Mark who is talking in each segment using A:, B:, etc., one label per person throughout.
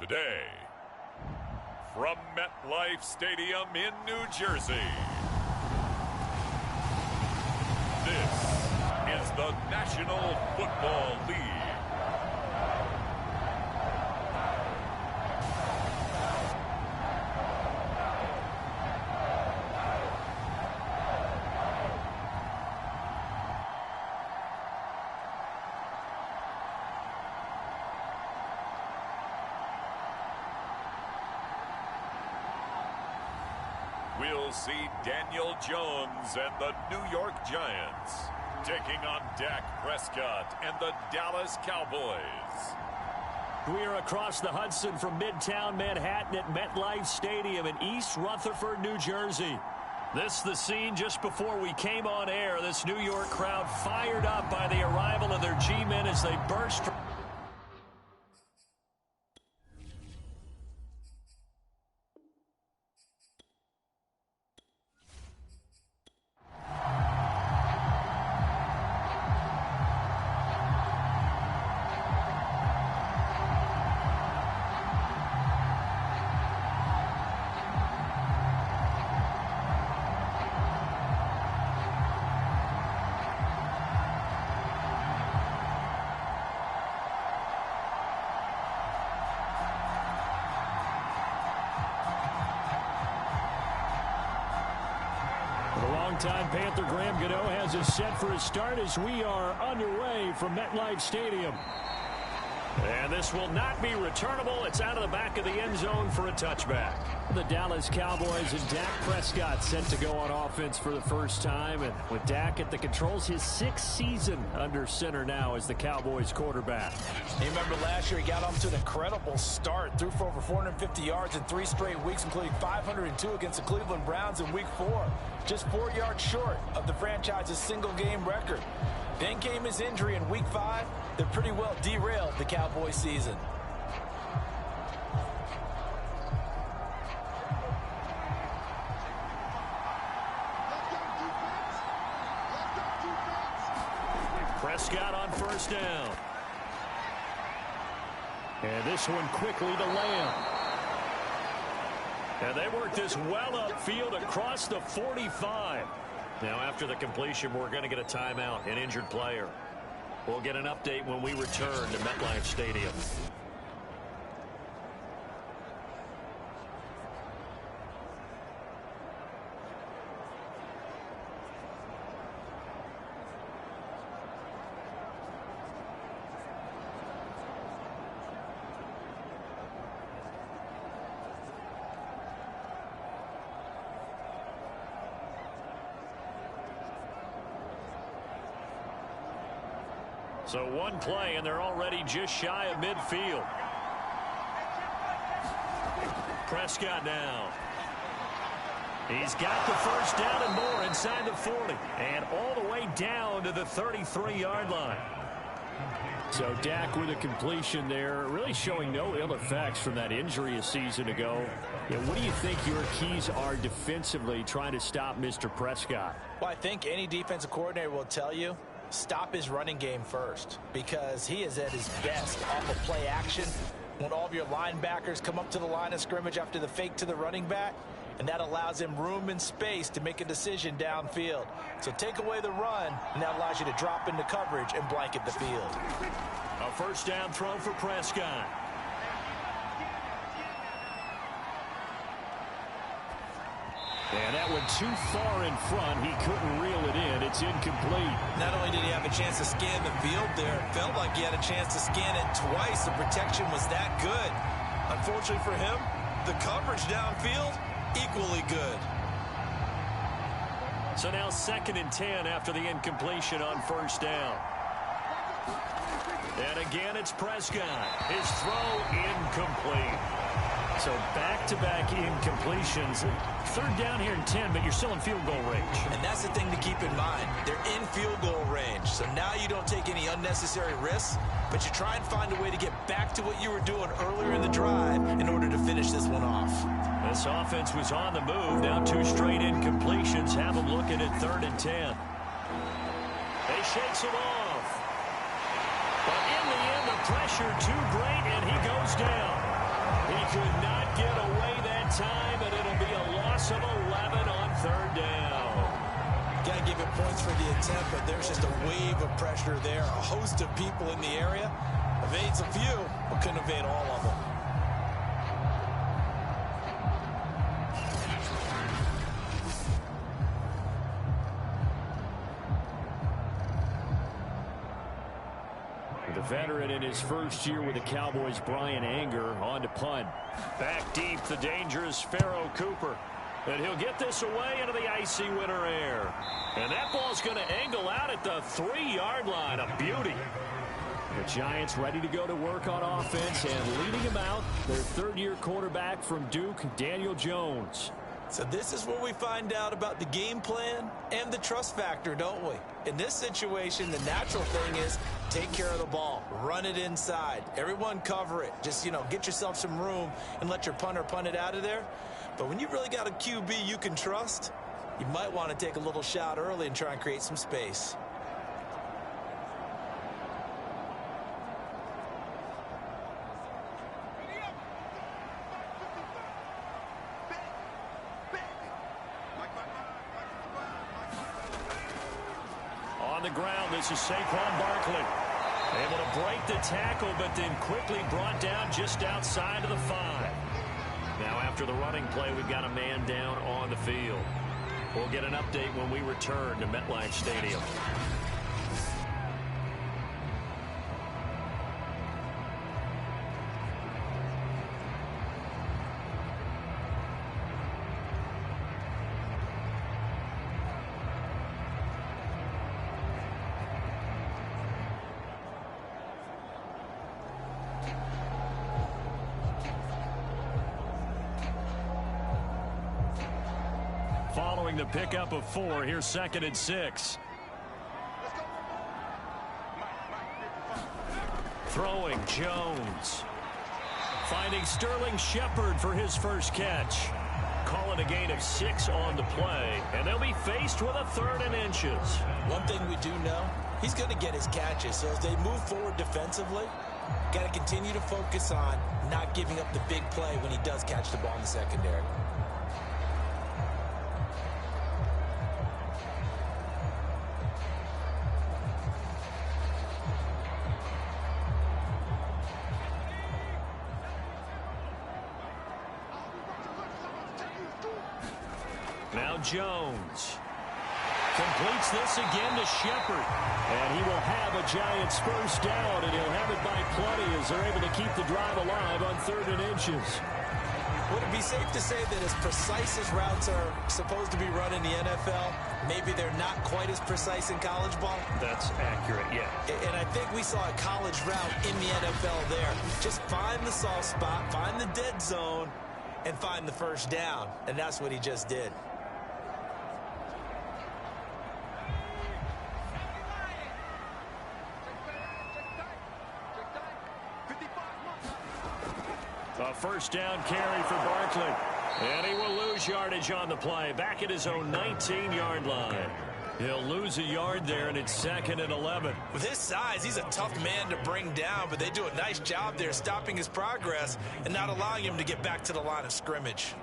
A: the day. From MetLife Stadium in New Jersey, this is the National Football League. We'll see Daniel Jones and the New York Giants taking on Dak Prescott and the Dallas Cowboys.
B: We are across the Hudson from Midtown Manhattan at MetLife Stadium in East Rutherford, New Jersey. This is the scene just before we came on air. This New York crowd fired up by the arrival of their G-men as they burst. Time Panther Graham Gano has us set for his start as we are underway from MetLife Stadium. And this will not be returnable. It's out of the back of the end zone for a touchback. The Dallas Cowboys and Dak Prescott set to go on offense for the first time. And with Dak at the controls, his sixth season under center now as the Cowboys quarterback.
C: You remember last year he got off to an incredible start. Threw for over 450 yards in 3 straight weeks, including 502 against the Cleveland Browns in Week 4. Just 4 yards short of the franchise's single-game record. Then came his injury in Week 5 that pretty well derailed the Cowboys season.
B: Prescott on first down. And this one quickly to Lamb. And they work this well upfield across the 45. Now, after the completion, we're going to get a timeout, an injured player. We'll get an update when we return to MetLife Stadium. So one play, and they're already just shy of midfield. Prescott now. He's got the first down and more inside the 40. And all the way down to the 33-yard line. So Dak with a completion there, really showing no ill effects from that injury a season ago. Yeah, what do you think your keys are defensively trying to stop Mr. Prescott?
C: Well, I think any defensive coordinator will tell you, stop his running game first, because he is at his best off of play action when all of your linebackers come up to the line of scrimmage after the fake to the running back, and that allows him room and space to make a decision downfield. So take away the run, and that allows you to drop into coverage and blanket the field.
B: A first down throw for Prescott. And that went too far in front. He couldn't reel it in. It's incomplete.
C: Not only did he have a chance to scan the field there, it felt like he had a chance to scan it twice. The protection was that good. Unfortunately for him, the coverage downfield, equally good.
B: So now 2nd and 10 after the incompletion on first down. And again, it's Prescott. His throw incomplete. So back-to-back incompletions. 3rd down here and 10, but you're still in field goal range.
C: And that's the thing to keep in mind. They're in field goal range. So now you don't take any unnecessary risks, but you try and find a way to get back to what you were doing earlier in the drive in order to finish this one off.
B: This offense was on the move. Now 2 straight incompletions have them looking at 3rd and 10. They shakes him off. But in the end, the pressure too great, and he goes down. He could not get away that time, and it'll be a loss of 11 on third down.
C: Got to give it points for the attempt, but there's just a wave of pressure there. A host of people in the area. Evades a few, but couldn't evade all of them.
B: The veteran in his first year with the Cowboys, Brian Anger, on to punt. Back deep, the dangerous Pharaoh Cooper. And he'll get this away into the icy winter air. And that ball's going to angle out at the 3-yard line. A beauty. The Giants ready to go to work on offense, and leading him out, their third-year quarterback from Duke, Daniel Jones.
C: So this is where we find out about the game plan and the trust factor, don't we? In this situation, the natural thing is take care of the ball, run it inside, everyone cover it. Just, get yourself some room and let your punter punt it out of there. But when you really got a QB you can trust, you might want to take a little shot early and try and create some space.
B: On the ground, this is Saquon Barkley. Able to break the tackle, but then quickly brought down just outside of the 5. Now after the running play, we've got a man down on the field. We'll get an update when we return to MetLife Stadium. Following the pickup of 4, here's 2nd and 6. Throwing Jones. Finding Sterling Shepard for his first catch. Call it a gain of 6 on the play, and they'll be faced with a 3rd and inches.
C: One thing we do know, he's going to get his catches. So as they move forward defensively, got to continue to focus on not giving up the big play when he does catch the ball in the secondary.
B: Now Jones completes this again to Shepard, and he will have a Giants first down, and he'll have it by plenty as they're able to keep the drive alive on 3rd and inches.
C: Would it be safe to say that as precise as routes are supposed to be run in the NFL, maybe they're not quite as precise in college ball?
B: That's accurate, yeah.
C: And I think we saw a college route in the NFL there. Just find the soft spot, find the dead zone, and find the first down. And that's what he just did.
B: A first down carry for Barkley. And he will lose yardage on the play. Back at his own 19-yard line. He'll lose a yard there, and it's 2nd and 11.
C: With his size, he's a tough man to bring down, but they do a nice job there stopping his progress and not allowing him to get back to the line of scrimmage.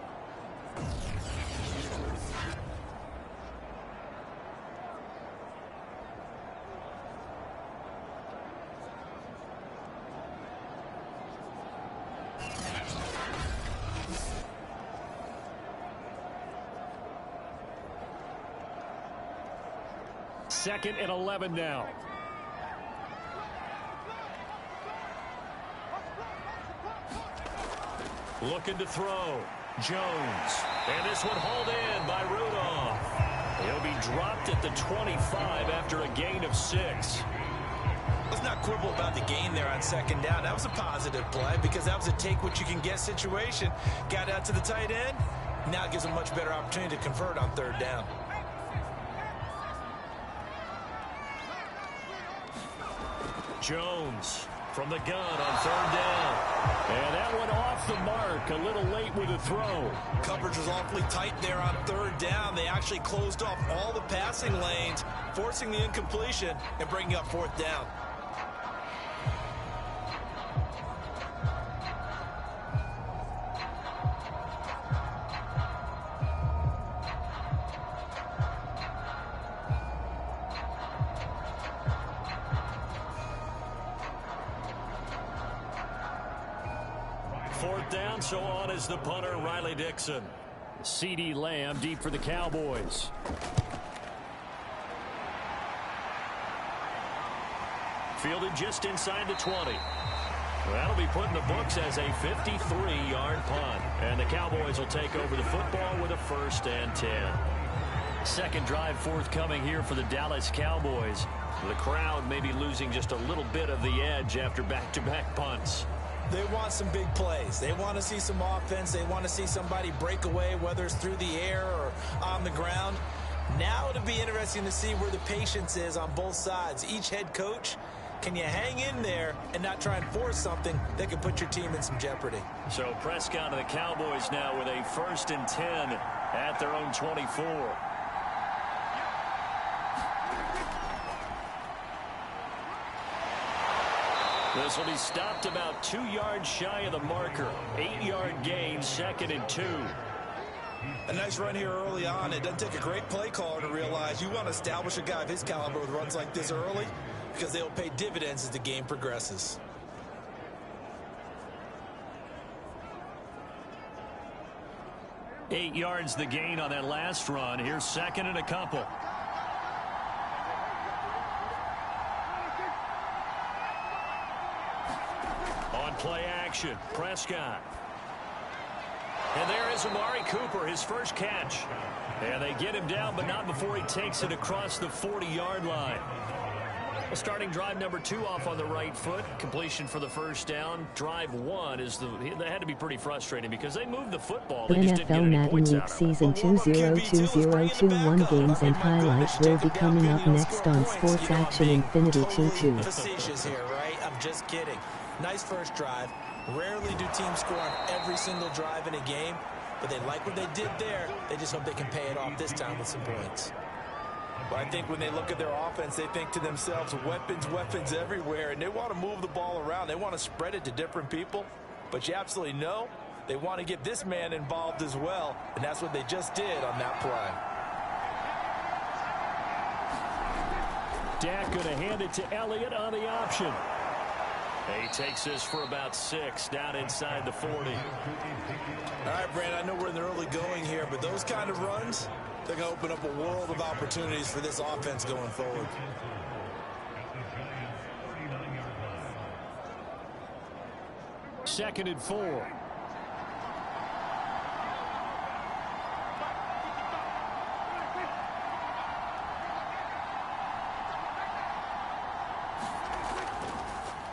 B: Second and 11 now. Looking to throw. Jones. And this one hauled in by Rudolph. He'll be dropped at the 25 after a gain of 6.
C: Let's not quibble about the gain there on 2nd down. That was a positive play because that was a take-what-you-can-get situation. Got out to the tight end. Now it gives a much better opportunity to convert on 3rd down.
B: Jones from the gun on 3rd down. And that one off the mark, a little late with a throw.
C: Coverage was awfully tight there on 3rd down. They actually closed off all the passing lanes, forcing the incompletion and bringing up 4th down.
B: 4th down, so on is the punter, Riley Dixon. CeeDee Lamb deep for the Cowboys. Fielded just inside the 20. That'll be put in the books as a 53-yard punt. And the Cowboys will take over the football with a 1st and 10. Second drive forthcoming here for the Dallas Cowboys. The crowd may be losing just a little bit of the edge after back-to-back punts.
C: They want some big plays. They want to see some offense. They want to see somebody break away, whether it's through the air or on the ground. Now it'll be interesting to see where the patience is on both sides. Each head coach, can you hang in there and not try and force something that could put your team in some jeopardy?
B: So Prescott and the Cowboys now with a 1st and 10 at their own 24. This will be stopped about 2 yards shy of the marker. 8-yard gain, 2nd and 2.
C: A nice run here early on. It doesn't take a great play caller to realize you want to establish a guy of his caliber with runs like this early, because they'll pay dividends as the game progresses.
B: Eight yards the gain on that last run. Here's 2nd and a couple. On play action, Prescott. And there is Amari Cooper, his first catch. And they get him down, but not before he takes it across the 40-yard line. Starting drive number 2 off on the right foot. Completion for the 1st down. Drive 1 is they had to be pretty frustrating because they moved the football. They just didn't get any points out of it.
D: Season 202021 games and highlights will be coming up next on Sports Action Infinity 22.
C: Facetious here, right? I'm just kidding. Nice first drive. Rarely do teams score on every single drive in a game, but they like what they did there. They just hope they can pay it off this time with some points. Well, I think when they look at their offense, they think to themselves, weapons everywhere, and they want to move the ball around. They want to spread it to different people, but you absolutely know they want to get this man involved as well, and that's what they just did on that play.
B: Dak going to hand it to Elliott on the option. He takes this for about 6 down inside the 40.
C: All right, Brandon, I know we're in the early going here, but those kind of runs, they're going to open up a world of opportunities for this offense going forward.
B: Second and 4.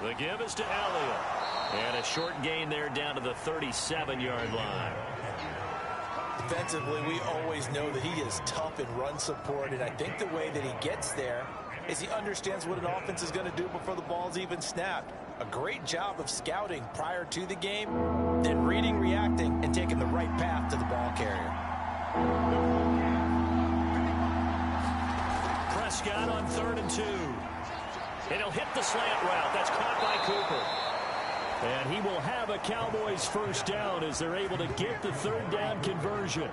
B: The give is to Elliott. And a short gain there down to the 37-yard line.
C: Defensively, we always know that he is tough in run support, and I think the way that he gets there is he understands what an offense is going to do before the ball's even snapped. A great job of scouting prior to the game, then reading, reacting, and taking the right path to the ball carrier.
B: Prescott on 3rd and 2. And he'll hit the slant route. That's caught by Cooper. And he will have a Cowboys 1st down as they're able to get the 3rd down conversion.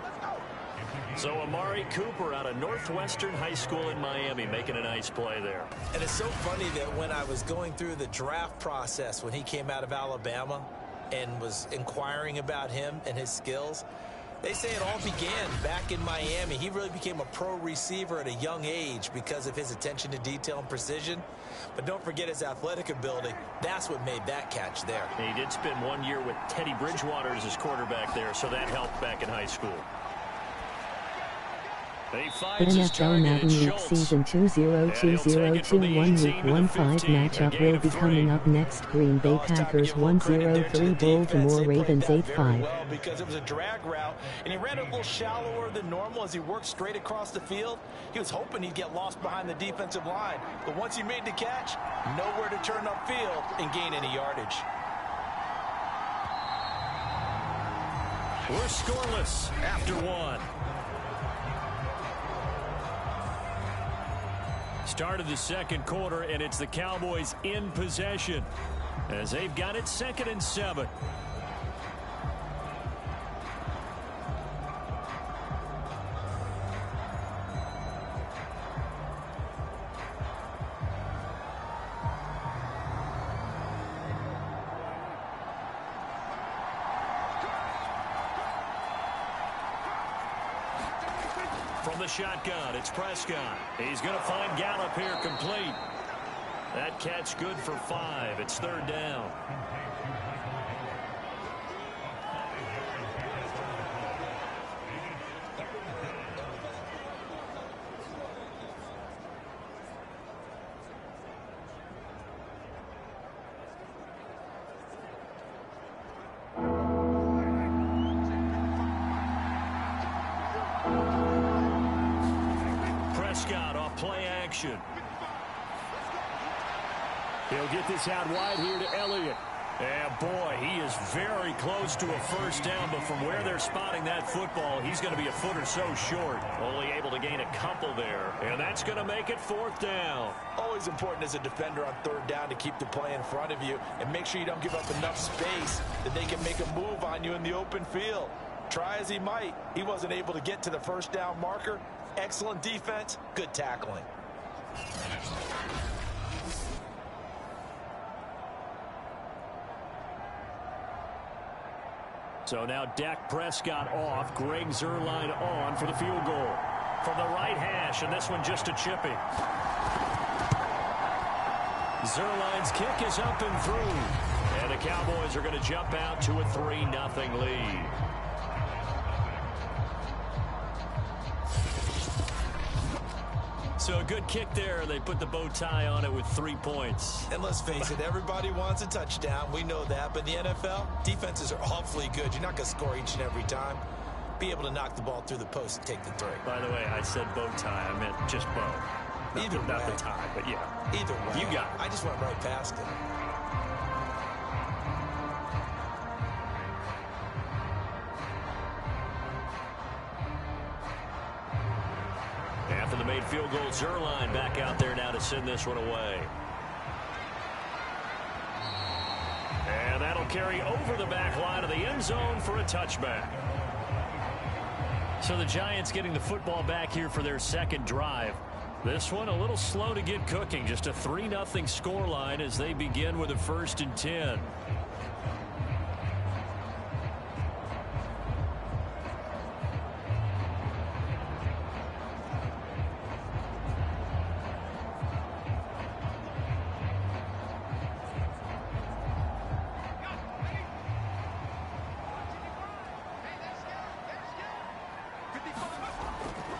B: So Amari Cooper out of Northwestern High School in Miami making a nice play there.
C: And it's so funny that when I was going through the draft process when he came out of Alabama and was inquiring about him and his skills, they say it all began back in Miami. He really became a pro receiver at a young age because of his attention to detail and precision. But don't forget his athletic ability. That's what made that catch there.
B: He did spend 1 year with Teddy Bridgewater as his quarterback there, so that helped back in high school.
D: NFL Madden League Season 202021 Week 15 matchup will be coming up next. Green Bay Packers 1-0-3, Baltimore Ravens 8-5.
C: Well, because it was a drag route, and he ran a little shallower than normal as he worked straight across the field. He was hoping he'd get lost behind the defensive line, but once he made the catch, nowhere to turn upfield and gain any yardage.
B: We're scoreless after 1. Start of the second quarter, and it's the Cowboys in possession as they've got it 2nd and 7. from the shotgun. It's Prescott. He's going to find Gallup here complete. That catch good for 5. It's 3rd down. Prescott off play action. He'll get this out wide here to Elliott. And boy, he is very close to a first down, but from where they're spotting that football, he's going to be a foot or so short. Only able to gain a couple there, and that's going to make it 4th down.
C: Always important as a defender on 3rd down to keep the play in front of you and make sure you don't give up enough space that they can make a move on you in the open field. Try as he might, he wasn't able to get to the first down marker. Excellent defense, good tackling.
B: So now Dak Prescott off, Greg Zuerlein on for the field goal. From the right hash, and this one just a chippy. Zuerlein's kick is up and through. And the Cowboys are going to jump out to a 3-0 lead. So a good kick there. They put the bow tie on it with 3 points.
C: And let's face it, everybody wants a touchdown. We know that. But in the NFL, defenses are awfully good. You're not going to score each and every time. Be able to knock the ball through the post and take the 3.
B: By the way, I said bow tie. I meant just bow. Not the tie, but yeah.
C: Either way.
B: You got it.
C: I just went right past it.
B: After the made field goal, Zuerlein back out there now to send this one away. And that'll carry over the back line of the end zone for a touchback. So the Giants getting the football back here for their 2nd drive. This one a little slow to get cooking. Just a 3-0 scoreline as they begin with a 1st and 10.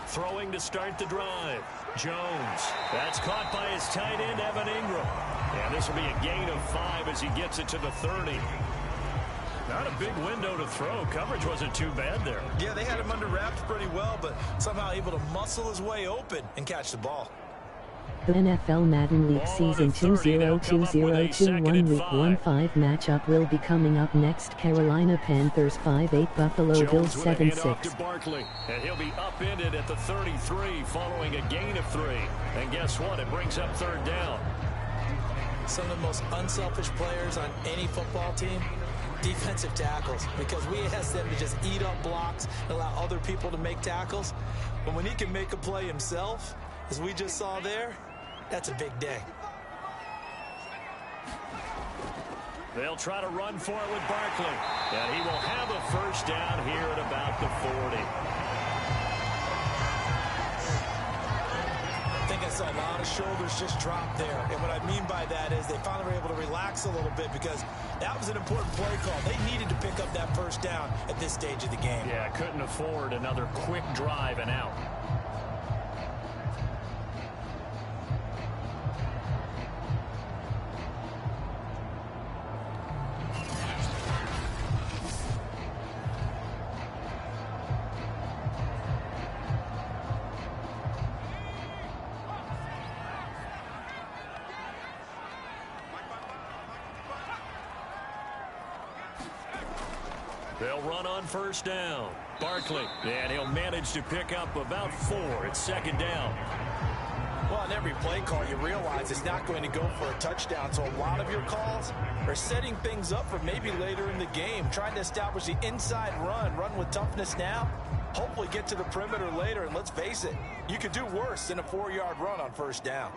B: Throwing to start the drive. Jones. That's caught by his tight end, Evan Ingram. And this will be a gain of 5 as he gets it to the 30. Not a big window to throw. Coverage wasn't too bad there.
C: Yeah, they had him under wraps pretty well, but somehow able to muscle his way open and catch the ball.
D: The NFL Madden League Season 2020-21 Week 1-5 matchup will be coming up next. Carolina Panthers 5-8, Buffalo Bills 7-6.
B: Barkley, and he'll be upended at the 33 following a gain of 3. And guess what? It brings up 3rd down.
C: Some of the most unselfish players on any football team, defensive tackles, because we ask them to just eat up blocks and allow other people to make tackles. But when he can make a play himself, as we just saw there, that's a big day.
B: They'll try to run for it with Barkley. And he will have a 1st down here at about the 40.
C: I think I saw a lot of shoulders just drop there. And what I mean by that is they finally were able to relax a little bit because that was an important play call. They needed to pick up that 1st down at this stage of the game.
B: Yeah, couldn't afford another quick drive and out. They'll run on 1st down. Barkley, and he'll manage to pick up about 4. It's 2nd down.
C: Well, on every play call, you realize it's not going to go for a touchdown. So a lot of your calls are setting things up for maybe later in the game, trying to establish the inside run with toughness now, hopefully get to the perimeter later. And let's face it, you could do worse than a 4-yard run on 1st down.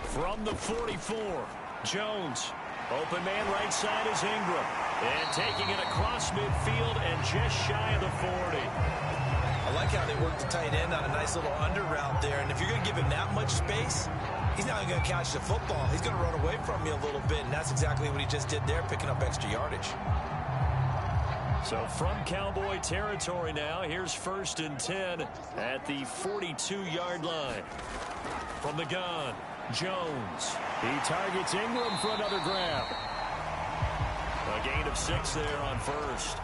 B: From the 44, Jones. Open man right side is Ingram. And taking it across midfield and just shy of the 40.
C: I like how they work the tight end on a nice little under route there. And if you're going to give him that much space, he's not going to catch the football. He's going to run away from you a little bit, and that's exactly what he just did there, picking up extra yardage.
B: So from Cowboy territory now, here's 1st and 10 at the 42-yard line. From the gun, Jones. He targets Ingram for another grab. A gain of 6 there on first.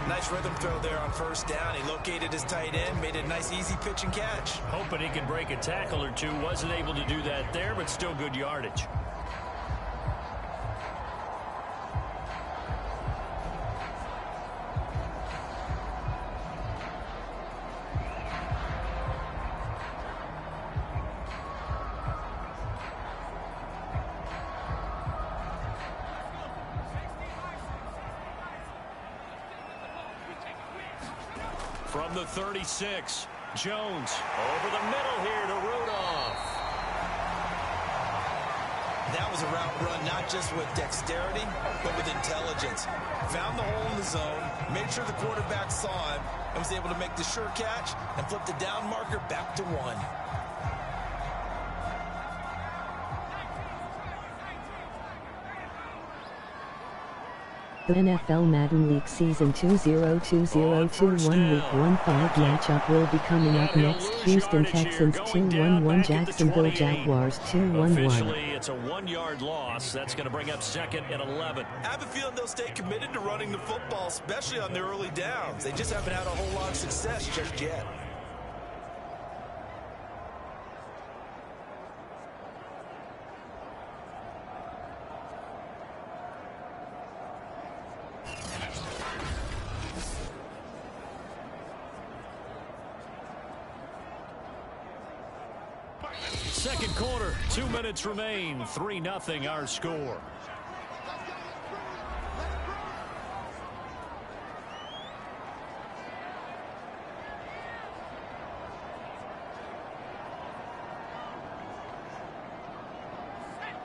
C: Nice rhythm throw there on 1st down. He located his tight end, made a nice easy pitch and catch.
B: Hoping he can break a tackle or two. Wasn't able to do that there, but still good yardage. From the 36, Jones over the middle here to Rudolph.
C: That was a route run not just with dexterity, but with intelligence. Found the hole in the zone, made sure the quarterback saw him, and was able to make the sure catch and flip the down marker back to 1.
D: The NFL Madden League Season 2020-21 Week 1-5 matchup will be coming up next. Houston Texans 2-1-1, Jacksonville Jaguars 2-1-1.
B: Officially, it's a 1-yard loss. That's going to bring up 2nd and 11.
C: I have a feeling they'll stay committed to running the football, especially on their early downs. They just haven't had a whole lot of success just yet.
B: Second quarter, 2 minutes remain. 3-0 our score.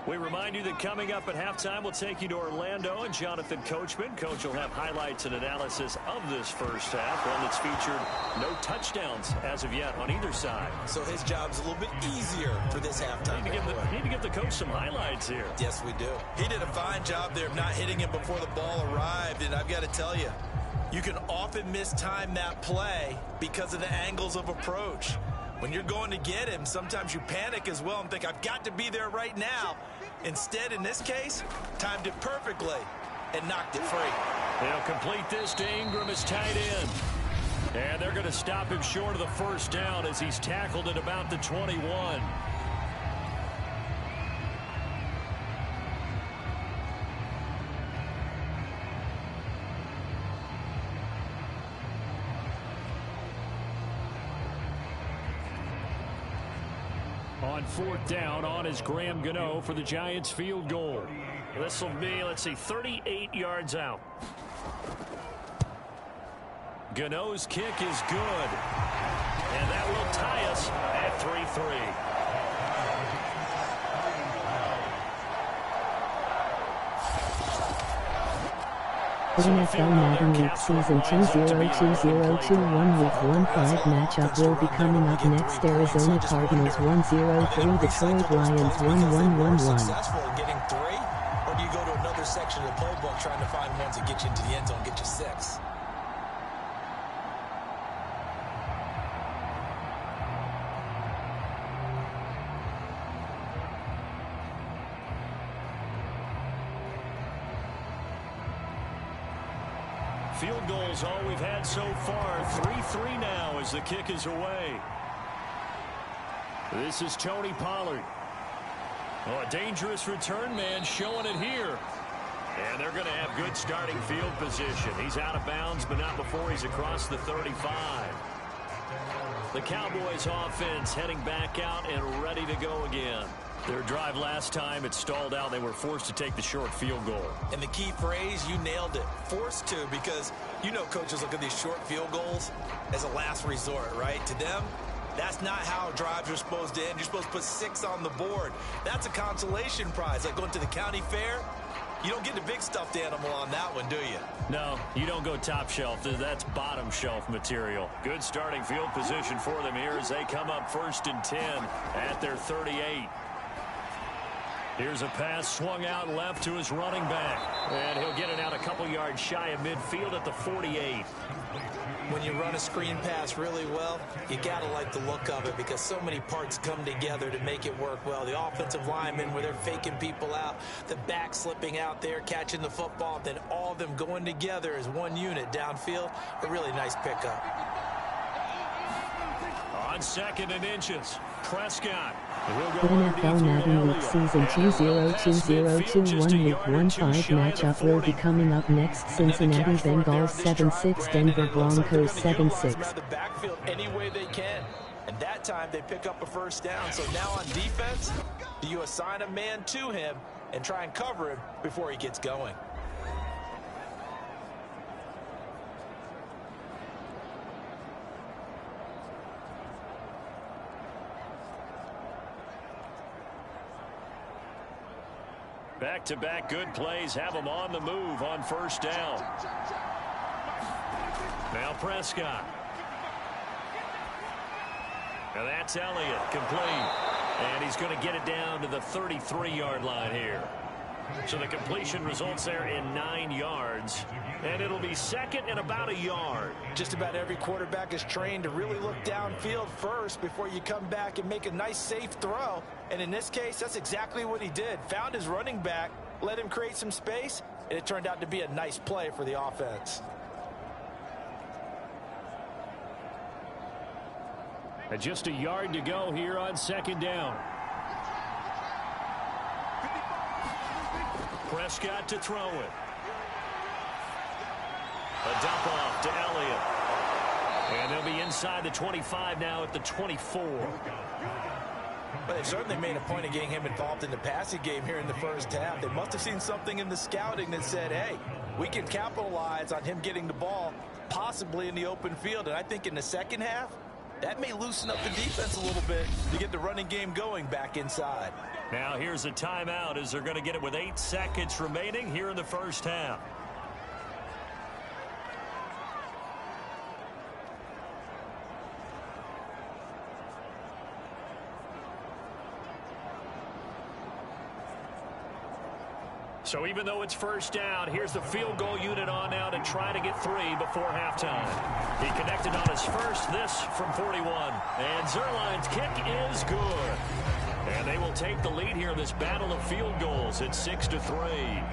B: We remind you that coming up at halftime, we'll take you to Orlando and Jonathan Coachman. Coach will have highlights and analysis of this first half, one that's featured no touchdowns as of yet on either side.
C: So his job's a little bit easier for this halftime.
B: Need to give the coach some highlights here.
C: Yes, we do. He did a fine job there of not hitting him before the ball arrived, and I've got to tell you, you can often mistime that play because of the angles of approach. When you're going to get him, sometimes you panic as well and think, I've got to be there right now. Instead, in this case, timed it perfectly and knocked it free.
B: They'll complete this to Ingram as tight end. And they're going to stop him short of the first down as he's tackled at about the 21. On 4th down, on is Graham Gano for the Giants field goal. This will be, let's see, 38 yards out. Gano's kick is good. And that will tie us at 3-3.
D: The NFL Madden League Season 2020-21 Week 1-5 matchup will be coming up next. Arizona Cardinals 1-0-3, Detroit Lions 1-1-1-1.
C: Successful in getting 3, or do you go to another section of the playbook trying to find ones that get you into the end zone, get you 6?
B: Field goals all we've had so far. 3-3 now as the kick is away. This is Tony Pollard. Oh, a dangerous return man showing it here. And they're going to have good starting field position. He's out of bounds, but not before he's across the 35. The Cowboys offense heading back out and ready to go again. Their drive last time, it stalled out. They were forced to take the short field goal.
C: And the key phrase, you nailed it. Forced to, because you know coaches look at these short field goals as a last resort, right? To them, that's not how drives are supposed to end. You're supposed to put 6 on the board. That's a consolation prize, like going to the county fair. You don't get the big stuffed animal on that one, do you?
B: No, you don't go top shelf. That's bottom shelf material. Good starting field position for them here as they come up 1st and 10 at their 38. Here's a pass swung out left to his running back. And he'll get it out a couple yards shy of midfield at the 48.
C: When you run a screen pass really well, you got to like the look of it because so many parts come together to make it work well. The offensive linemen, where they're faking people out, the back slipping out there, catching the football, then all of them going together as one unit downfield. A really nice pickup.
B: On 2nd and inches, Prescott.
D: The NFL Madden League Season 202021 Week 1-5 matchup will be coming up next. Cincinnati Bengals 7-6, Denver Broncos 7-6.
C: The backfield any way they can. And that time they pick up a first down. So now on defense, do you assign a man to him and try and cover him before he gets going?
B: Back-to-back good plays have them on the move on first down. Now Prescott. Now that's Elliott, complete. And he's going to get it down to the 33-yard line here. So the completion results there in 9 yards. And it'll be 2nd and about a yard.
C: Just about every quarterback is trained to really look downfield first before you come back and make a nice, safe throw. And in this case, that's exactly what he did. Found his running back, let him create some space, and it turned out to be a nice play for the offense.
B: And just a yard to go here on 2nd down. Prescott to throw it. A dump off to Elliott. And they'll be inside the 25 now at the 24.
C: But they've certainly made a point of getting him involved in the passing game here in the first half. They must have seen something in the scouting that said, hey, we can capitalize on him getting the ball possibly in the open field. And I think in the second half, that may loosen up the defense a little bit to get the running game going back inside.
B: Now here's a timeout as they're going to get it with 8 seconds remaining here in the first half. So even though it's first down, here's the field goal unit on now to try to get 3 before halftime. He connected on his first, this from 41. And Zerline's kick is good. And they will take the lead here in this battle of field goals at 6-3.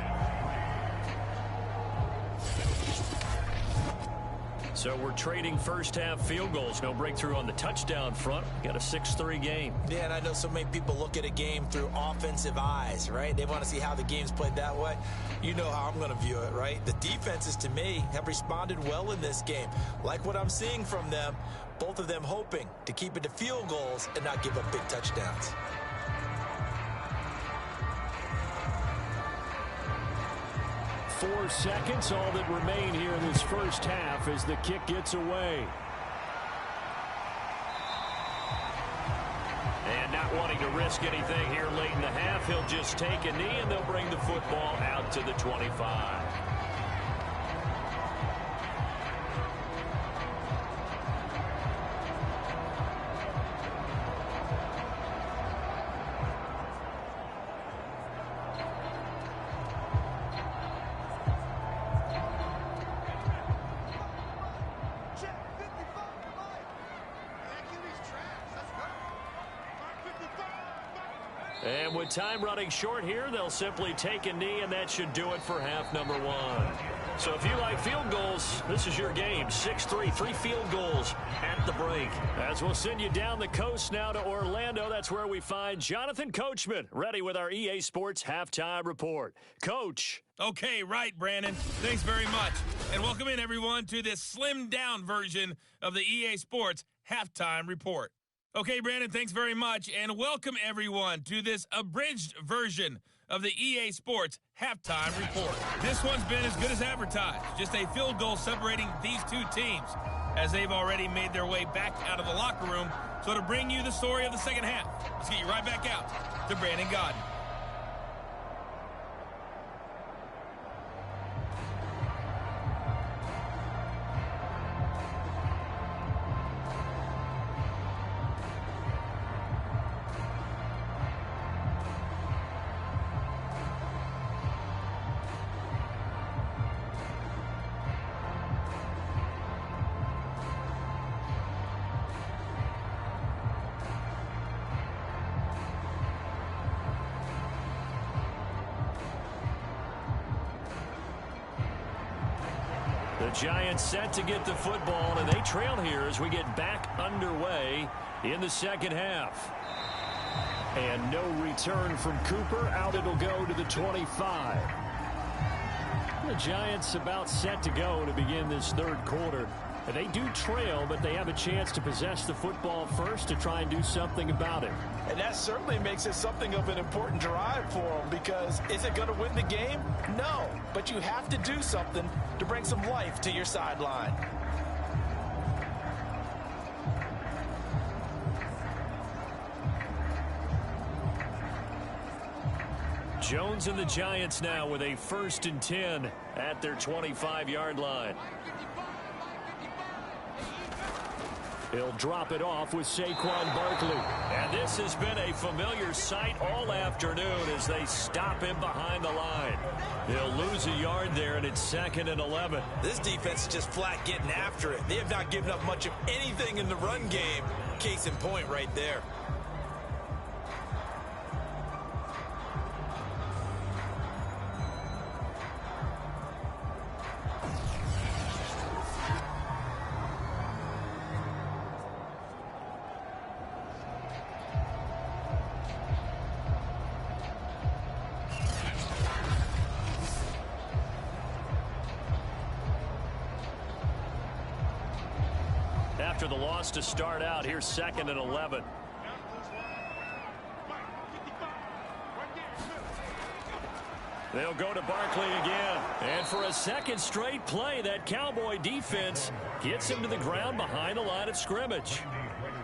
B: So we're trading first half field goals. No breakthrough on the touchdown front. Got a 6-3 game.
C: Yeah, and I know so many people look at a game through offensive eyes, right? They want to see how the game's played that way. You know how I'm going to view it, right? The defenses, to me, have responded well in this game. Like what I'm seeing from them, both of them hoping to keep it to field goals and not give up big touchdowns.
B: Four seconds, all that remain here in this first half as the kick gets away. And not wanting to risk anything here late in the half, he'll just take a knee and they'll bring the football out to the 25. And with time running short here, they'll simply take a knee, and that should do it for half number 1. So if you like field goals, this is your game. 6-3, 3 field goals at the break. As we'll send you down the coast now to Orlando, that's where we find Jonathan Coachman, ready with our EA Sports Halftime Report. Coach.
E: Okay, right, Brandon. Thanks very much. And welcome in, everyone, to this slimmed-down version of the EA Sports Halftime Report. Okay, Brandon, thanks very much, and welcome everyone to this abridged version of the EA Sports Halftime Report. This one's been as good as advertised, just a field goal separating these two teams as they've already made their way back out of the locker room. So to bring you the story of the second half, let's get you right back out to Brandon Godden.
B: The Giants set to get the football, and they trail here as we get back underway in the second half. And no return from Cooper. Out it'll go to the 25. The Giants about set to go to begin this third quarter. And they do trail, but they have a chance to possess the football first to try and do something about it.
C: And that certainly makes it something of an important drive for them, because is it going to win the game? No, but you have to do something to bring some life to your sideline.
B: Jones and the Giants now with a 1st and 10 at their 25-yard line. He'll drop it off with Saquon Barkley. And this has been a familiar sight all afternoon as they stop him behind the line. He'll lose a yard there, and it's 2nd and 11.
C: This defense is just flat getting after it. They have not given up much of anything in the run game. Case in point right there.
B: After the loss to start out, here's 2nd and 11. They'll go to Barkley again. And for a second straight play, that Cowboy defense gets him to the ground behind the line of scrimmage.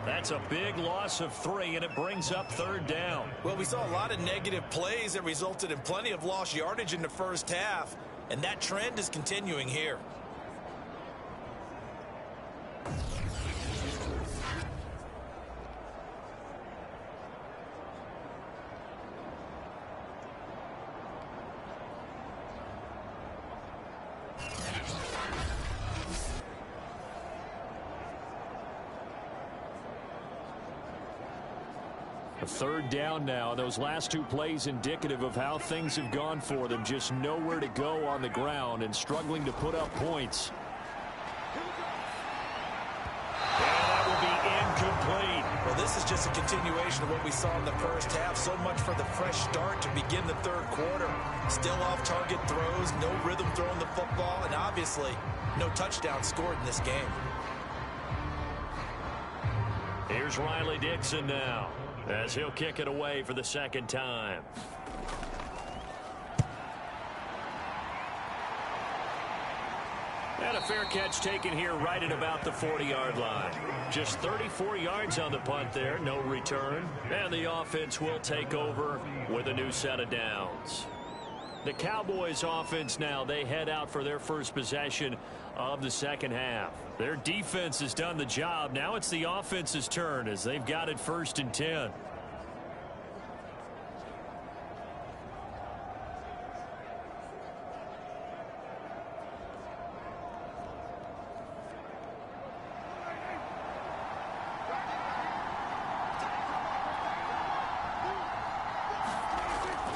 B: That's a big loss of 3, and it brings up 3rd down.
C: Well, we saw a lot of negative plays that resulted in plenty of lost yardage in the first half, and that trend is continuing here.
B: A 3rd down now. Those last 2 plays indicative of how things have gone for them. Just nowhere to go on the ground and struggling to put up points. And that will be incomplete.
C: Well, this is just a continuation of what we saw in the first half. So much for the fresh start to begin the third quarter. Still off-target throws, no rhythm throwing the football, and obviously no touchdown scored in this game.
B: Here's Riley Dixon now, as he'll kick it away for the 2nd time. And a fair catch taken here right at about the 40-yard line. Just 34 yards on the punt there, no return. And the offense will take over with a new set of downs. The Cowboys offense now, they head out for their first possession of the second half. Their defense has done the job. Now it's the offense's turn as they've got it 1st and 10.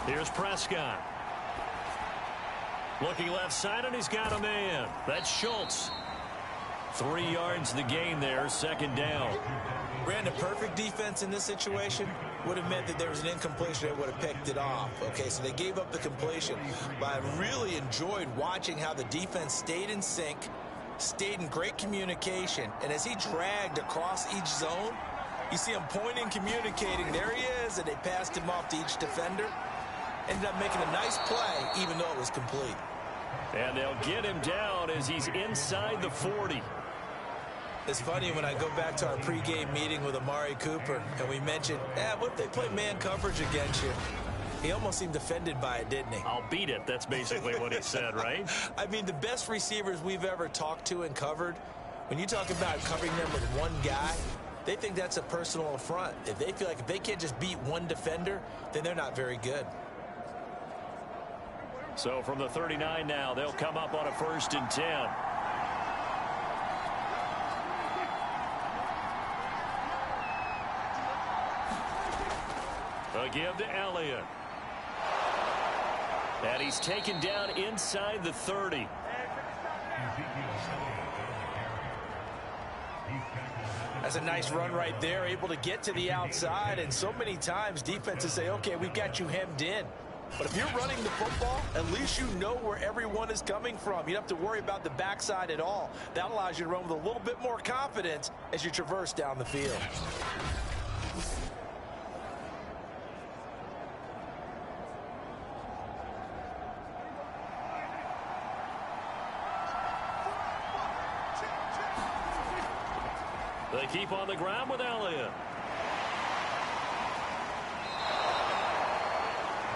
B: Here's Prescott. Looking left side, and he's got a man. That's Schultz. 3 yards the gain there, 2nd down.
C: Brandon, perfect defense in this situation would have meant that there was an incompletion that would have picked it off. Okay, so they gave up the completion. But I really enjoyed watching how the defense stayed in sync, stayed in great communication, and as he dragged across each zone, you see him pointing, communicating. There he is, and they passed him off to each defender. Ended up making a nice play, even though it was complete.
B: And they'll get him down as he's inside the 40.
C: It's funny when I go back to our pregame meeting with Amari Cooper, and we mentioned, what if they play man coverage against you? He almost seemed offended by it, didn't he?
B: I'll beat it. That's basically what he said, right?
C: I mean, the best receivers we've ever talked to and covered, when you talk about covering them with one guy, they think that's a personal affront. If they feel like if they can't just beat one defender, then they're not very good.
B: So from the 39 now, they'll come up on a 1st and 10. A give to Elliott. And he's taken down inside the 30.
C: That's a nice run right there, able to get to the outside, and so many times defenses say, okay, we've got you hemmed in. But if you're running the football, at least you know where everyone is coming from. You don't have to worry about the backside at all. That allows you to run with a little bit more confidence as you traverse down the field.
B: They keep on the ground with Elliott.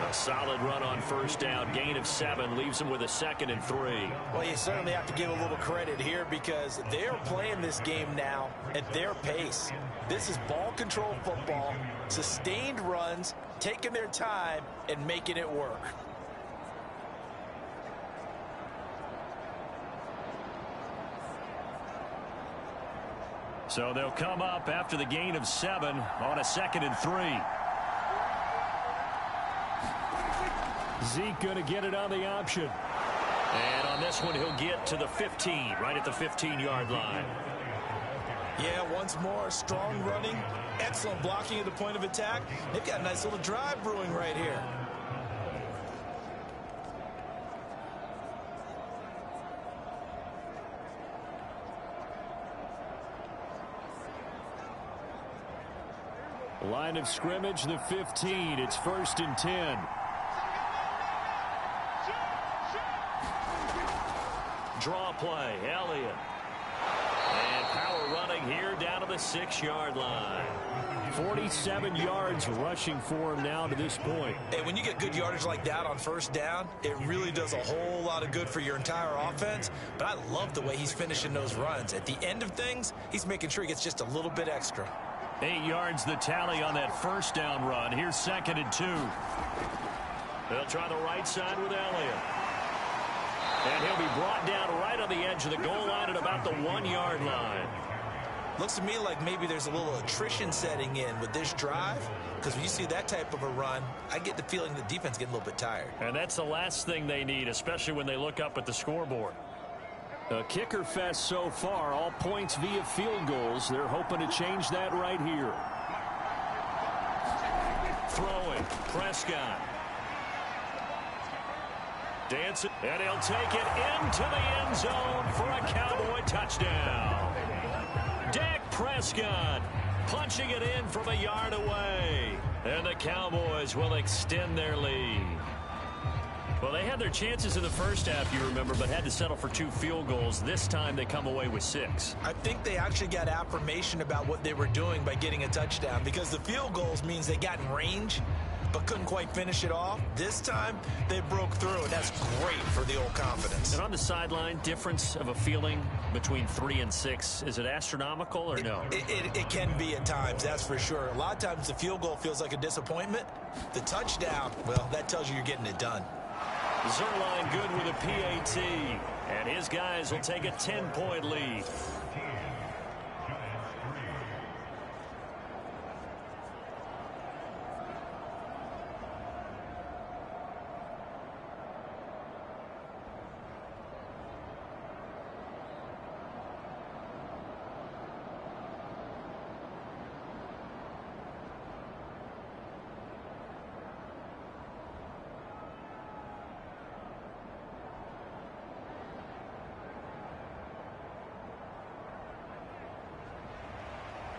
B: A solid run on first down. Gain of 7 leaves them with a 2nd and 3.
C: Well, you certainly have to give a little credit here because they're playing this game now at their pace. This is ball control football, sustained runs, taking their time and making it work.
B: So they'll come up after the gain of 7 on a 2nd and 3. Zeke going to get it on the option. And on this one, he'll get to the 15, right at the 15-yard line.
C: Yeah, once more, strong running, excellent blocking at the point of attack. They've got a nice little drive brewing right here.
B: Line of scrimmage, the 15. It's 1st and 10. Draw play, Elliott. And power running here down to the 6-yard line. 47 yards rushing for him now to this point.
C: Hey, when you get good yardage like that on first down, it really does a whole lot of good for your entire offense. But I love the way he's finishing those runs. At the end of things, he's making sure he gets just a little bit extra.
B: 8 yards the tally on that first down run. Here's 2nd and 2. They'll try the right side with Elliott. And he'll be brought down right on the edge of the goal line at about the 1-yard line.
C: Looks to me like maybe there's a little attrition setting in with this drive. Because when you see that type of a run, I get the feeling the defense getting a little bit tired.
B: And that's the last thing they need, especially when they look up at the scoreboard. A kicker fest so far, all points via field goals. They're hoping to change that right here. Throwing, Prescott. Dancing, and he'll take it into the end zone for a Cowboy touchdown. Dak Prescott punching it in from a yard away. And the Cowboys will extend their lead. Well, they had their chances in the first half, you remember, but had to settle for 2 field goals. This time they come away with 6.
C: I think they actually got affirmation about what they were doing by getting a touchdown because the field goals means they got in range but couldn't quite finish it off. This time they broke through, and that's great for the old confidence.
B: And on the sideline, difference of a feeling between 3 and 6, is it astronomical or no?
C: It can be at times, that's for sure. A lot of times the field goal feels like a disappointment. The touchdown, well, that tells you you're getting it done.
B: Zerline good with a PAT, and his guys will take a 10-point lead.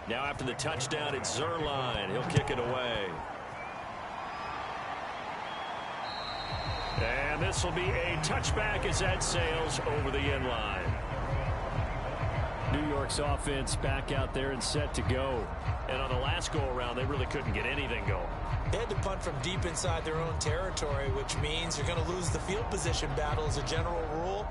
B: Now after the touchdown, it's Zerline. He'll kick it away. And this will be a touchback as that sails over the end line. New York's offense back out there and set to go. And on the last go-around, they really couldn't get anything going.
C: They had to punt from deep inside their own territory, which means you're going to lose the field position battle as a general rule.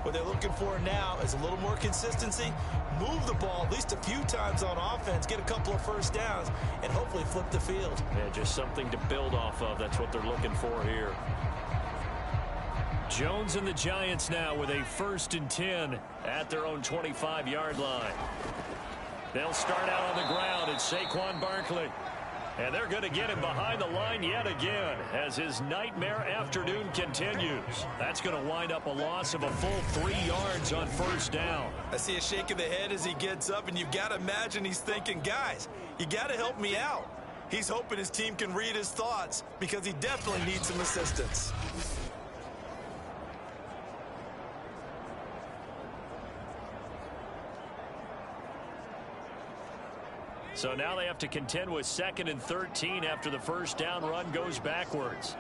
C: What they're looking for now is a little more consistency, move the ball at least a few times on offense, get a couple of first downs, and hopefully flip the field.
B: Yeah, just something to build off of. That's what they're looking for here. Jones and the Giants now with a 1st and 10 at their own 25-yard line. They'll start out on the ground. It's Saquon Barkley. And they're going to get him behind the line yet again as his nightmare afternoon continues. That's going to wind up a loss of a full 3 yards on first down.
C: I see a shake of the head as he gets up, and you've got to imagine he's thinking, guys, you got to help me out. He's hoping his team can read his thoughts because he definitely needs some assistance.
B: So now they have to contend with 2nd and 13 after the first down run goes backwards.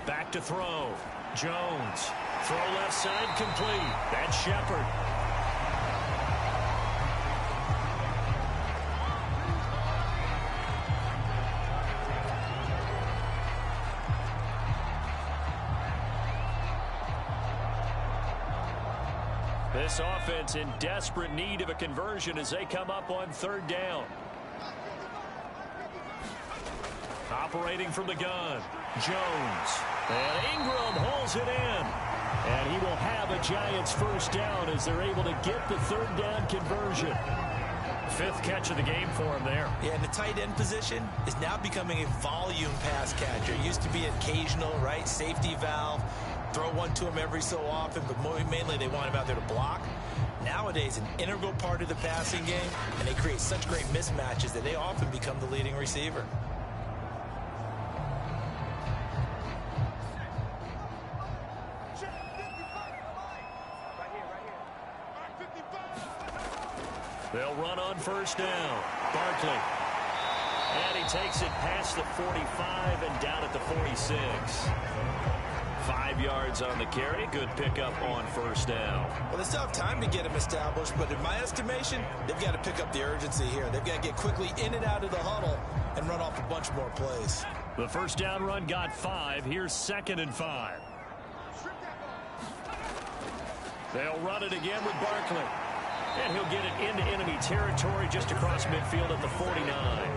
B: Back to throw. Jones. Throw left side complete. That's Shepard. This offense in desperate need of a conversion as they come up on 3rd down. Operating from the gun, Jones. And Ingram holds it in. And he will have a Giants first down as they're able to get the 3rd down conversion. 5th catch of the game for him there.
C: Yeah, and the tight end position is now becoming a volume pass catcher. It used to be occasional, right? Safety valve. Throw one to him every so often, but mainly they want him out there to block. Nowadays, an integral part of the passing game, and they create such great mismatches that they often become the leading receiver.
B: They'll run on first down. Barkley. And he takes it past the 45 and down at the 46. 5 yards on the carry. Good pickup on first down.
C: Well, they still have time to get him established, but in my estimation, they've got to pick up the urgency here. They've got to get quickly in and out of the huddle and run off a bunch more plays.
B: The first down run got 5. Here's 2nd and 5. They'll run it again with Barkley. And he'll get it into enemy territory just across midfield at the 49.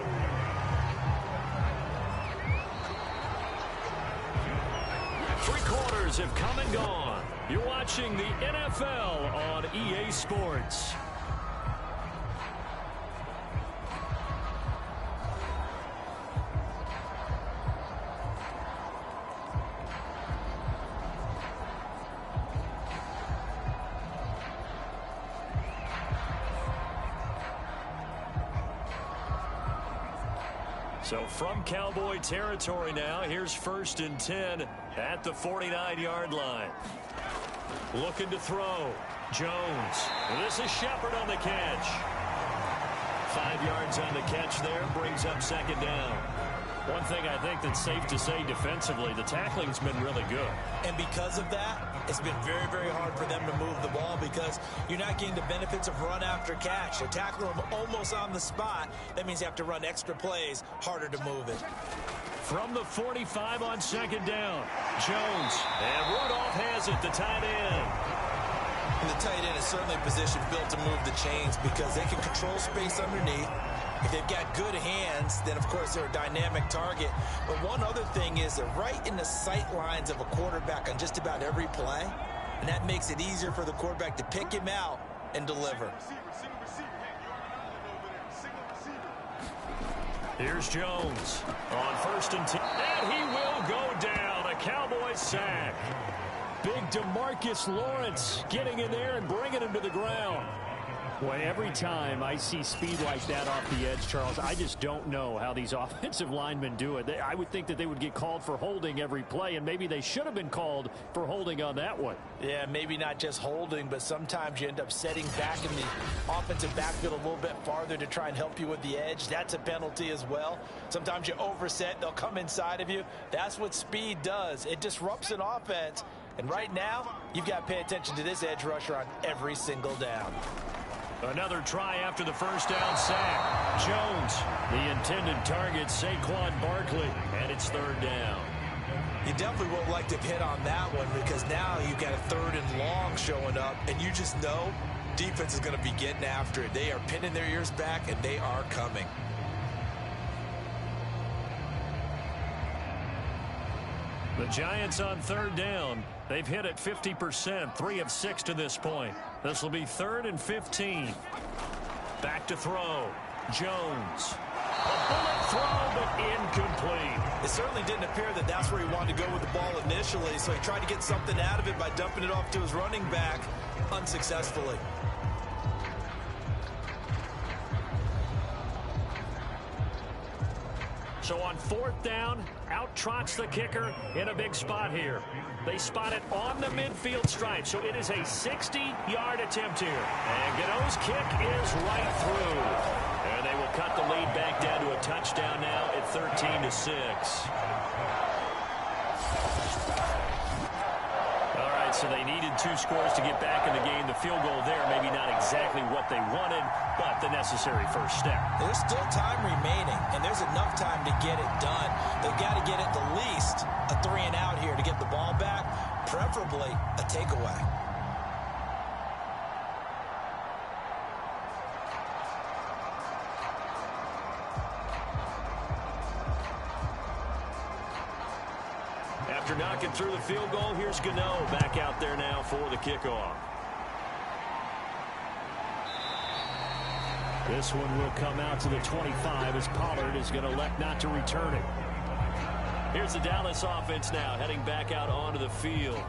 B: Three quarters have come and gone. You're watching the NFL on EA Sports. So from Cowboy territory now, here's 1st and 10 at the 49-yard line. Looking to throw. Jones. This is Shepard on the catch. 5 yards on the catch there, brings up 2nd down. One thing I think that's safe to say defensively, the tackling's been really good.
C: And because of that, it's been very, very hard for them to move the ball because you're not getting the benefits of run after catch. They're tackling them almost on the spot. That means you have to run extra plays, harder to move it.
B: From the 45 on 2nd down, Jones. And Rudolph has it, the tight end.
C: And the tight end is certainly a position built to move the chains because they can control space underneath. If they've got good hands, then, of course, they're a dynamic target. But one other thing is they're right in the sight lines of a quarterback on just about every play, and that makes it easier for the quarterback to pick him out and deliver.
B: Here's Jones on 1st and 10. And he will go down. A Cowboys sack. Big DeMarcus Lawrence getting in there and bringing him to the ground. Boy, every time I see speed like that off the edge, Charles, I just don't know how these offensive linemen do it. I would think that they would get called for holding every play, and maybe they should have been called for holding on that one.
C: Yeah, maybe not just holding, but sometimes you end up setting back in the offensive backfield a little bit farther to try and help you with the edge. That's a penalty as well. Sometimes you overset, they'll come inside of you. That's what speed does. It disrupts an offense. And right now, you've got to pay attention to this edge rusher on every single down.
B: Another try after the first down sack. Jones, the intended target, Saquon Barkley, and it's 3rd down.
C: You definitely won't like to hit on that one because now you've got a 3rd and long showing up, and you just know defense is going to be getting after it. They are pinning their ears back, and they are coming.
B: The Giants on 3rd down. They've hit it 50%, 3 of 6 to this point. This will be 3rd and 15. Back to throw. Jones. A bullet throw, but incomplete.
C: It certainly didn't appear that that's where he wanted to go with the ball initially, so he tried to get something out of it by dumping it off to his running back unsuccessfully.
B: So on 4th down, out trots the kicker in a big spot here. They spot it on the midfield stripe, so it is a 60-yard attempt here. And Gano's kick is right through. And they will cut the lead back down to a touchdown now at 13-6. All right, so they needed 2 scores to get back in the game. The field goal there, maybe not exactly what they wanted, but the necessary first step.
C: There's still time remaining, and there's enough time to get it done. They've got to get at the least a 3-and-out here to get the ball back, preferably a takeaway.
B: After knocking through the field goal, here's Gano back out there now for the kickoff. This one will come out to the 25 as Pollard is going to elect not to return it. Here's the Dallas offense now heading back out onto the field.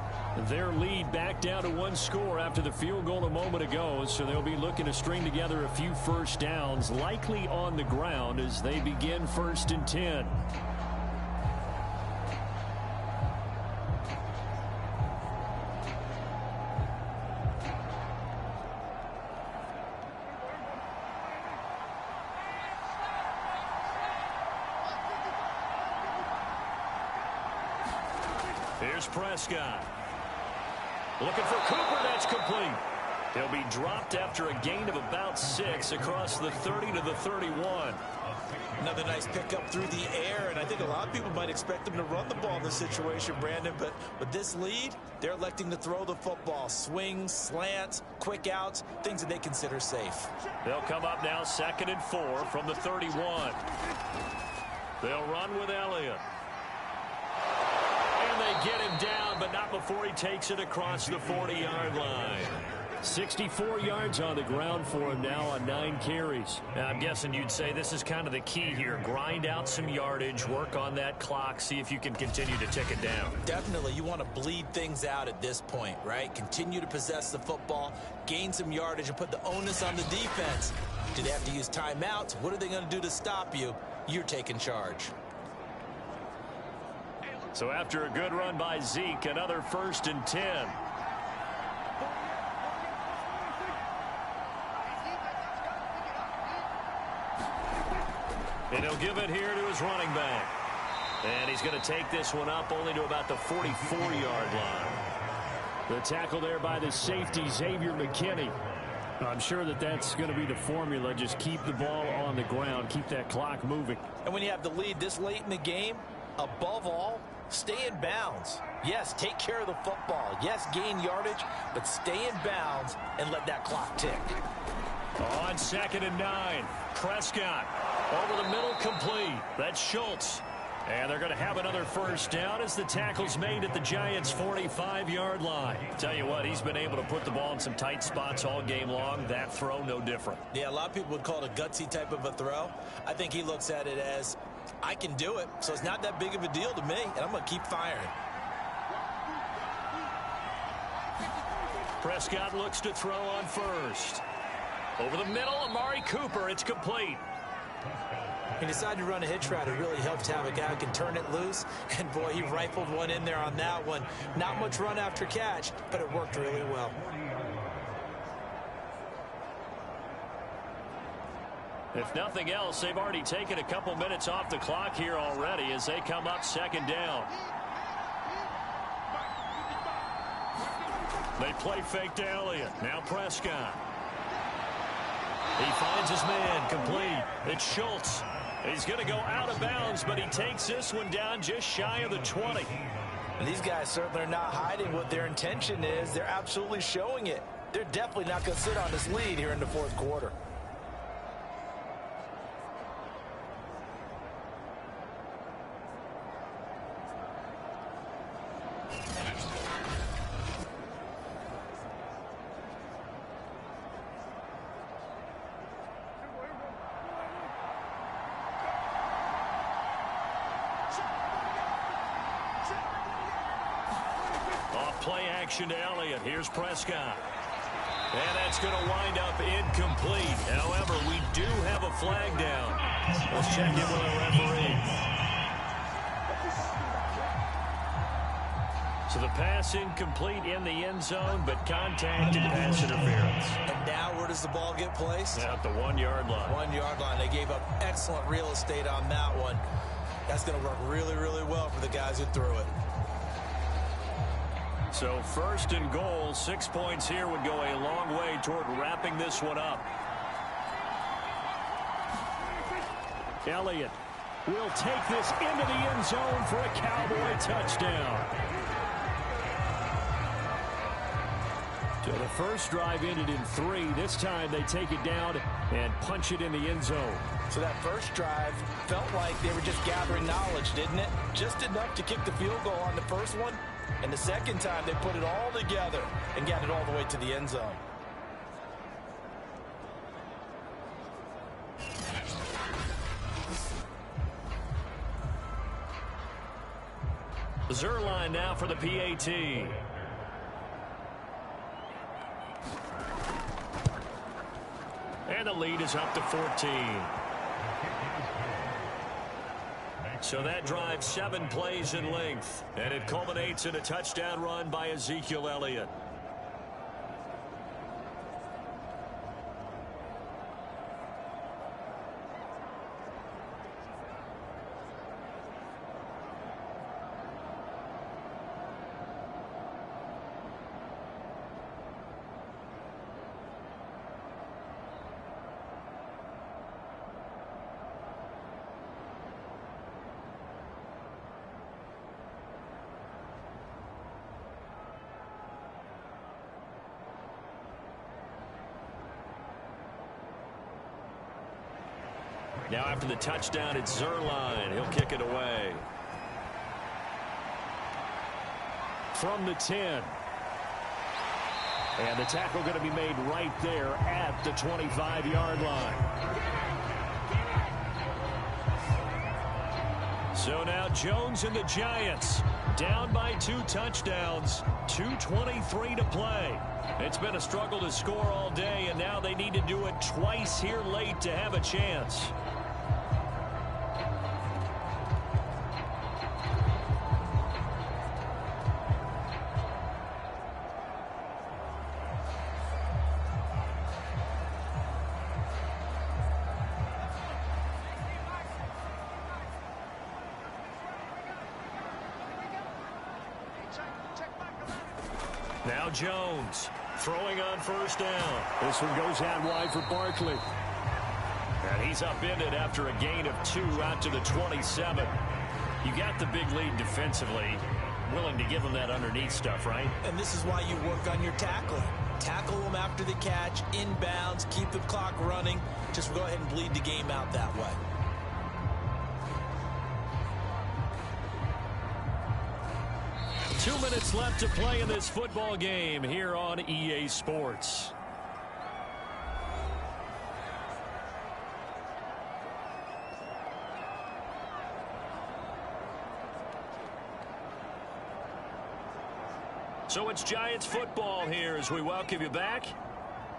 B: Their lead back down to 1 score after the field goal a moment ago, so they'll be looking to string together a few first downs, likely on the ground as they begin 1st and 10. Here's Prescott. Looking for Cooper. That's complete. He'll be dropped after a gain of about 6 across the 30 to the 31.
C: Another nice pickup through the air, and I think a lot of people might expect them to run the ball in this situation, Brandon, but with this lead, they're electing to throw the football. Swings, slants, quick outs, things that they consider safe.
B: They'll come up now 2nd and 4 from the 31. They'll run with Elliott. And they get him down, but not before he takes it across the 40-yard line. 64 yards on the ground for him now on 9 carries. Now, I'm guessing you'd say this is kind of the key here. Grind out some yardage, work on that clock, see if you can continue to tick it down.
C: Definitely. You want to bleed things out at this point, right? Continue to possess the football, gain some yardage, and put the onus on the defense. Do they have to use timeouts? What are they going to do to stop you? You're taking charge.
B: So after a good run by Zeke, another 1st and 10. And he'll give it here to his running back. And he's going to take this one up only to about the 44-yard line. The tackle there by the safety, Xavier McKinney. I'm sure that that's going to be the formula. Just keep the ball on the ground. Keep that clock moving.
C: And when you have the lead this late in the game, above all, stay in bounds. Yes, take care of the football. Yes, gain yardage, but stay in bounds and let that clock tick.
B: On 2nd and 9, Prescott over the middle, complete. That's Schultz. And they're going to have another first down as the tackle's made at the Giants' 45-yard line. Tell you what, he's been able to put the ball in some tight spots all game long. That throw, no different.
C: Yeah, a lot of people would call it a gutsy type of a throw. I think he looks at it as, I can do it, so it's not that big of a deal to me, and I'm going to keep firing.
B: Prescott looks to throw on first. Over the middle, Amari Cooper. It's complete.
C: He decided to run a hitch route. It really helps to have a guy who can turn it loose. And, boy, he rifled one in there on that one. Not much run after catch, but it worked really well.
B: If nothing else, they've already taken a couple minutes off the clock here already as they come up 2nd down. They play fake to Elliott. Now Prescott. He finds his man, complete. It's Schultz. He's going to go out of bounds, but he takes this one down just shy of the 20.
C: And these guys certainly are not hiding what their intention is. They're absolutely showing it. They're definitely not going to sit on this lead here in the 4th quarter.
B: action to Elliott. Here's Prescott. And that's going to wind up incomplete. However, we do have a flag down. Let's check in with our referee. So the pass incomplete in the end zone, but contact and pass interference.
C: And now where does the ball get placed?
B: At the 1-yard line.
C: 1-yard line. They gave up excellent real estate on that one. That's going to work really, really well for the guys who threw it.
B: So 1st and goal, 6 points here would go a long way toward wrapping this one up. Elliott will take this into the end zone for a Cowboy touchdown. So the first drive ended in 3. This time they take it down and punch it in the end zone.
C: So that first drive felt like they were just gathering knowledge, didn't it? Just enough to kick the field goal on the first one. And the second time they put it all together and got it all the way to the end zone.
B: Zerline now for the PAT. And the lead is up to 14. So that drives 7 plays in length. And it culminates in a touchdown run by Ezekiel Elliott. Now after the touchdown, it's Zerline. He'll kick it away. From the 10. And the tackle going to be made right there at the 25-yard line. So now Jones and the Giants down by 2 touchdowns. 2:23 to play. It's been a struggle to score all day, and now they need to do it twice here late to have a chance. Now Jones throwing on first down. This one goes out wide for Barkley. And he's upended after a gain of 2 out to the 27. You got the big lead defensively. Willing to give them that underneath stuff, right?
C: And this is why you work on your tackling. Tackle them after the catch, inbounds, keep the clock running. Just go ahead and bleed the game out that way.
B: Two minutes left to play in this football game here on EA Sports. So it's Giants football here as we welcome you back.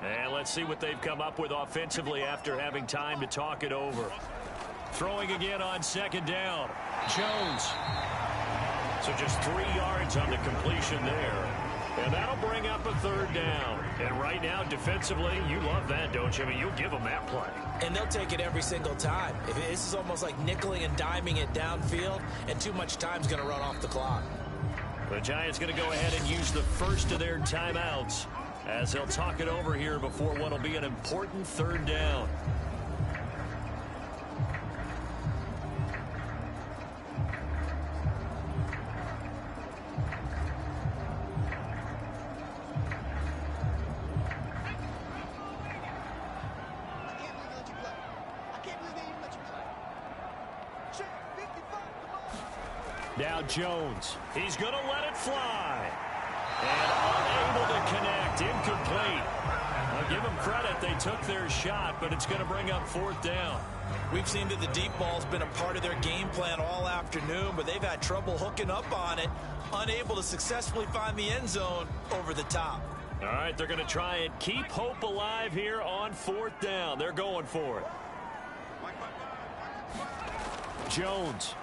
B: And let's see what they've come up with offensively after having time to talk it over. Throwing again on second down. Jones. So just 3 yards on the completion there. And that'll bring up a third down. And right now, defensively, you love that, don't you? I mean, you'll give them that play.
C: And they'll take it every single time. This is almost like nickeling and diming it downfield, and too much time's going to run off the clock.
B: The Giants going to go ahead and use the first of their timeouts as they'll talk it over here before what will be an important third down. Now Jones, he's going to let it fly. And unable to connect, incomplete. I'll give him credit. They they took their shot, but it's going to bring up 4th down.
C: We've seen that the deep ball's been a part of their game plan all afternoon, but they've had trouble hooking up on it, unable to successfully find the end zone over the top.
B: All right, they're going to try and keep hope alive here on 4th down. They're going for it. Jones.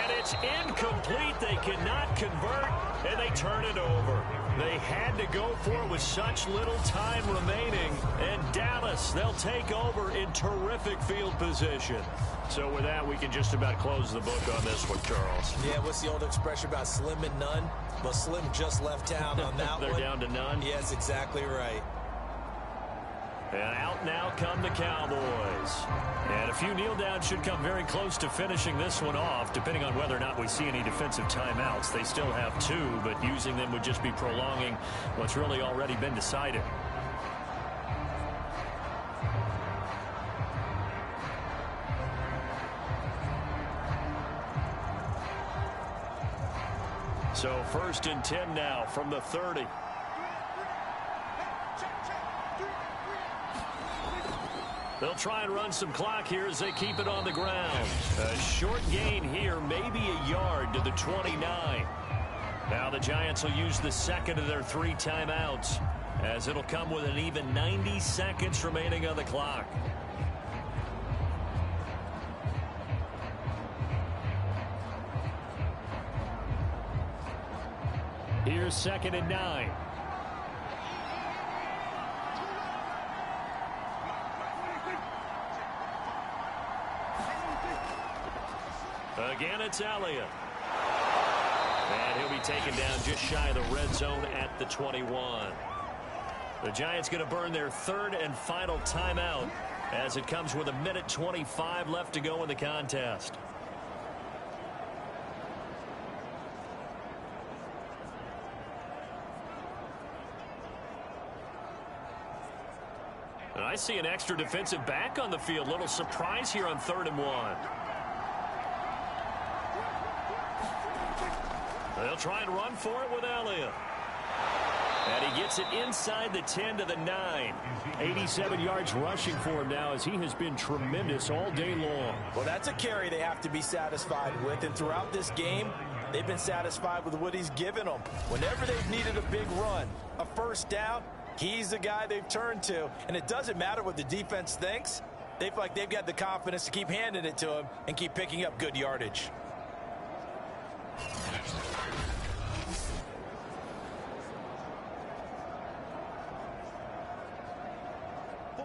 B: And it's incomplete. They cannot convert, and they turn it over. They had to go for it with such little time remaining. And Dallas, they'll take over in terrific field position. So with that, we can just about close the book on this one, Charles.
C: Yeah, what's the old expression about slim and none? Well, Slim just left town on that
B: They're
C: one.
B: down to none?
C: Yes, exactly right.
B: And out now come the Cowboys. And a few kneel downs should come very close to finishing this one off, depending on whether or not we see any defensive timeouts. They still have 2, but using them would just be prolonging what's really already been decided. So 1st and 10 now from the 30. They'll try and run some clock here as they keep it on the ground. A short gain here, maybe a yard to the 29. Now the Giants will use the second of their 3 timeouts, as it'll come with an even 90 seconds remaining on the clock. Here's 2nd and 9. Again, it's Elliott. And he'll be taken down just shy of the red zone at the 21. The Giants going to burn their 3rd and final timeout as it comes with 1:25 left to go in the contest. And I see an extra defensive back on the field. Little surprise here on 3rd and 1. They'll try and run for it with Elliott. And he gets it inside the 10 to the 9. 87 yards rushing for him now, as he has been tremendous all day long.
C: Well, that's a carry they have to be satisfied with. And throughout this game, they've been satisfied with what he's given them. Whenever they've needed a big run, a 1st down, he's the guy they've turned to. And it doesn't matter what the defense thinks. They feel like they've got the confidence to keep handing it to him and keep picking up good yardage.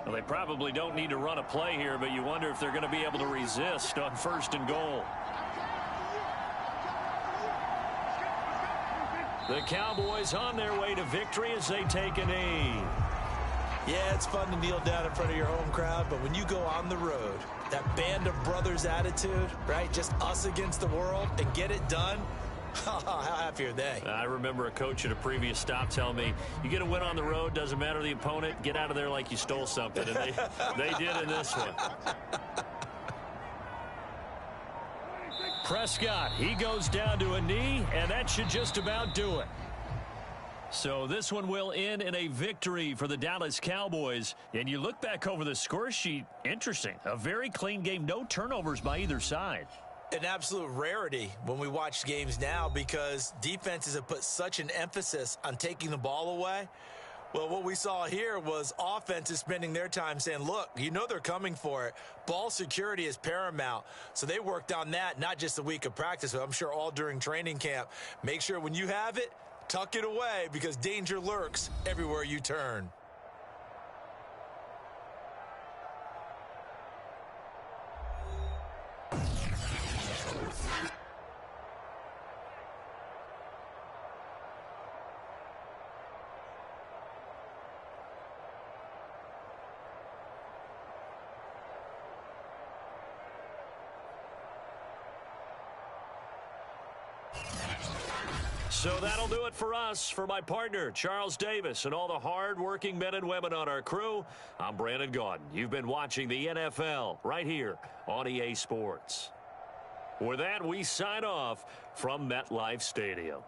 B: Well, they probably don't need to run a play here, but you wonder if they're going to be able to resist on 1st and goal. The Cowboys on their way to victory as they take a knee.
C: Yeah, it's fun to kneel down in front of your home crowd, but when you go on the road, that band of brothers attitude, right? Just us against the world and get it done. How happy are they?
B: I remember a coach at a previous stop telling me, you get a win on the road, doesn't matter the opponent, get out of there like you stole something. And they did in this one. Prescott, he goes down to a knee, and that should just about do it. So this one will end in a victory for the Dallas Cowboys. And you look back over the score sheet, interesting. A very clean game, no turnovers by either side.
C: An absolute rarity when we watch games now, because defenses have put such an emphasis on taking the ball away. Well, what we saw here was offenses spending their time saying, look, you know they're coming for it. Ball security is paramount. So they worked on that, not just a week of practice, but I'm sure all during training camp. Make sure when you have it, tuck it away, because danger lurks everywhere you turn.
B: So that'll do it for us. For my partner, Charles Davis, and all the hard-working men and women on our crew, I'm Brandon Gaudin. You've been watching the NFL right here on EA Sports. With that, we sign off from MetLife Stadium.